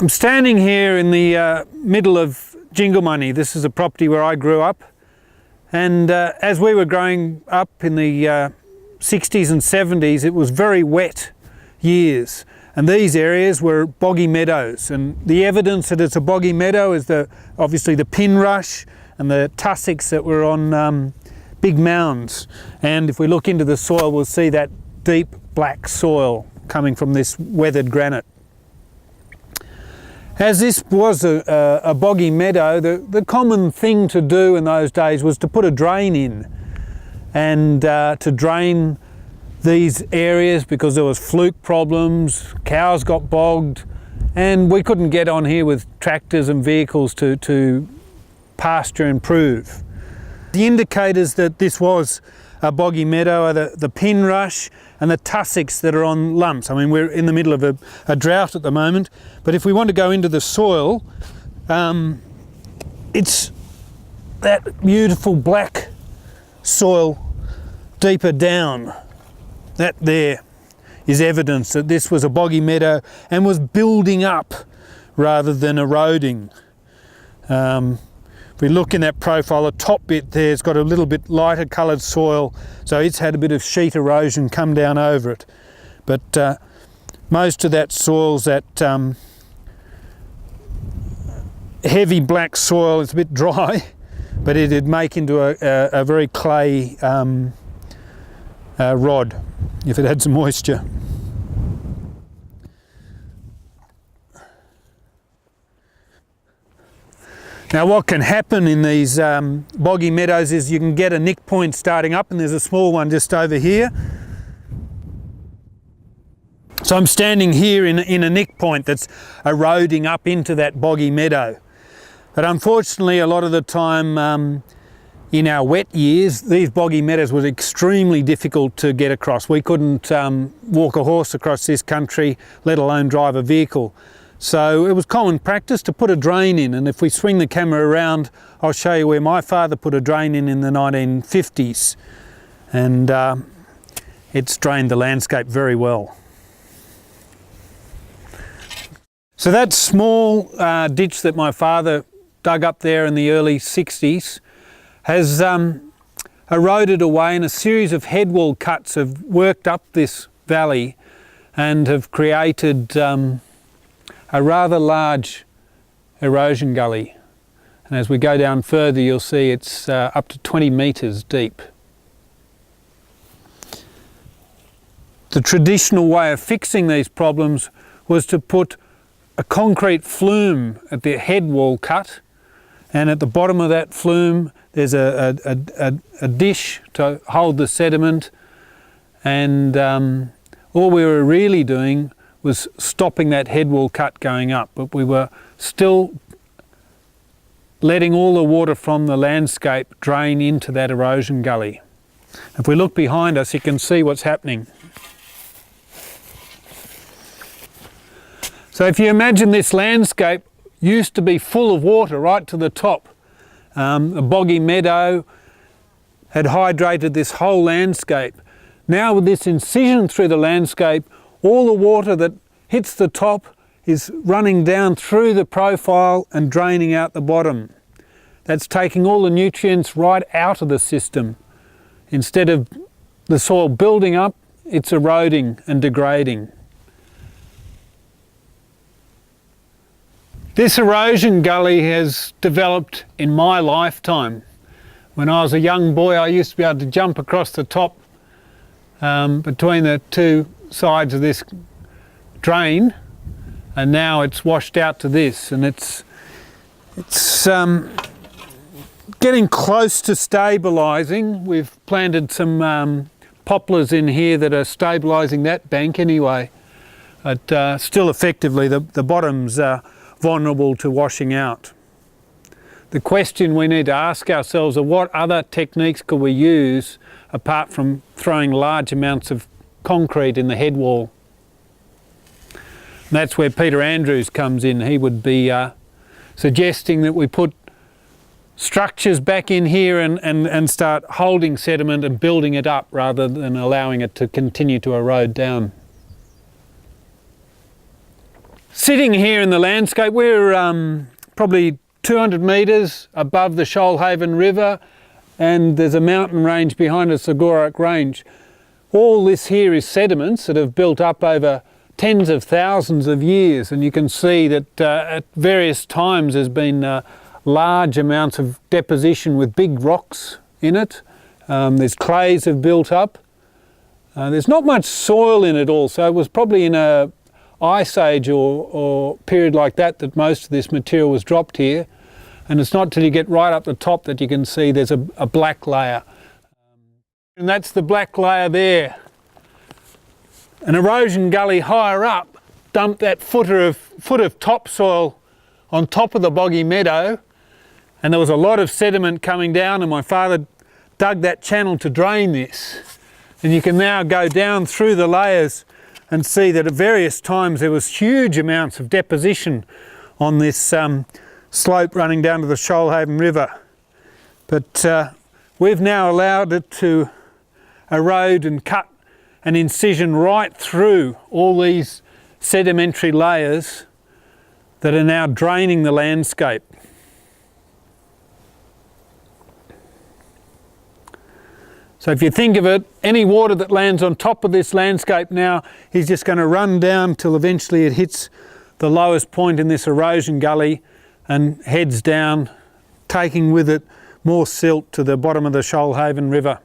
I'm standing here in the middle of Jinglemoney. This is a property where I grew up, and as we were growing up in the 60s and 70s, it was very wet years, and these areas were boggy meadows, and the evidence that it's a boggy meadow is obviously the pin rush and the tussocks that were on big mounds. And if we look into the soil, we'll see that deep black soil coming from this weathered granite. As this was a boggy meadow, the common thing to do in those days was to put a drain in, and to drain these areas because there was fluke problems, cows got bogged, and we couldn't get on here with tractors and vehicles to pasture and improve. The indicators that this was a boggy meadow are the pin rush and the tussocks that are on lumps. I mean, we're in the middle of a drought at the moment, but if we want to go into the soil, it's that beautiful black soil deeper down. That there is evidence that this was a boggy meadow and was building up rather than eroding. If we look in that profile, the top bit there's got a little bit lighter coloured soil, so it's had a bit of sheet erosion come down over it. But most of that soil's that heavy black soil. It's a bit dry, but it'd make into a very clay rod if it had some moisture. Now what can happen in these boggy meadows is you can get a nick point starting up, and there's a small one just over here. So I'm standing here in a nick point that's eroding up into that boggy meadow. But unfortunately, a lot of the time in our wet years, these boggy meadows was extremely difficult to get across. We couldn't walk a horse across this country, let alone drive a vehicle. So it was common practice to put a drain in, and if we swing the camera around, I'll show you where my father put a drain in the 1950s, and it's drained the landscape very well. So that small ditch that my father dug up there in the early 60s has eroded away, and a series of headwall cuts have worked up this valley and have created a rather large erosion gully. And as we go down further, you'll see it's up to 20 metres deep. The traditional way of fixing these problems was to put a concrete flume at the head wall cut, and at the bottom of that flume there's a dish to hold the sediment, and all we were really doing was stopping that head wall cut going up, but we were still letting all the water from the landscape drain into that erosion gully. If we look behind us, you can see what's happening. So if you imagine this landscape used to be full of water right to the top. A boggy meadow had hydrated this whole landscape. Now with this incision through the landscape, all the water that hits the top is running down through the profile and draining out the bottom. That's taking all the nutrients right out of the system. Instead of the soil building up, it's eroding and degrading. This erosion gully has developed in my lifetime. When I was a young boy, I used to be able to jump across the top between the two sides of this drain, and now it's washed out to this, and it's getting close to stabilising. We've planted some poplars in here that are stabilising that bank anyway, but still effectively the bottom's vulnerable to washing out. The question we need to ask ourselves are, what other techniques could we use apart from throwing large amounts of concrete in the head wall? And that's where Peter Andrews comes in. He would be suggesting that we put structures back in here and start holding sediment and building it up rather than allowing it to continue to erode down. sitting here in the landscape. We're probably 200 metres above the Shoalhaven River, and there's a mountain range behind us, the Gourock Range. All this here is sediments that have built up over tens of thousands of years, and you can see that at various times there's been large amounts of deposition with big rocks in it. There's clays have built up. There's not much soil in it all, so it was probably in a ice age or period like that that most of this material was dropped here. And it's not till you get right up the top that you can see there's a black layer. And that's the black layer there. An erosion gully higher up dumped that foot of topsoil on top of the boggy meadow, and there was a lot of sediment coming down, and my father dug that channel to drain this. And you can now go down through the layers and see that at various times there was huge amounts of deposition on this slope running down to the Shoalhaven River. But we've now allowed it to erode and cut an incision right through all these sedimentary layers that are now draining the landscape. So if you think of it, any water that lands on top of this landscape now is just going to run down till eventually it hits the lowest point in this erosion gully and heads down, taking with it more silt to the bottom of the Shoalhaven River.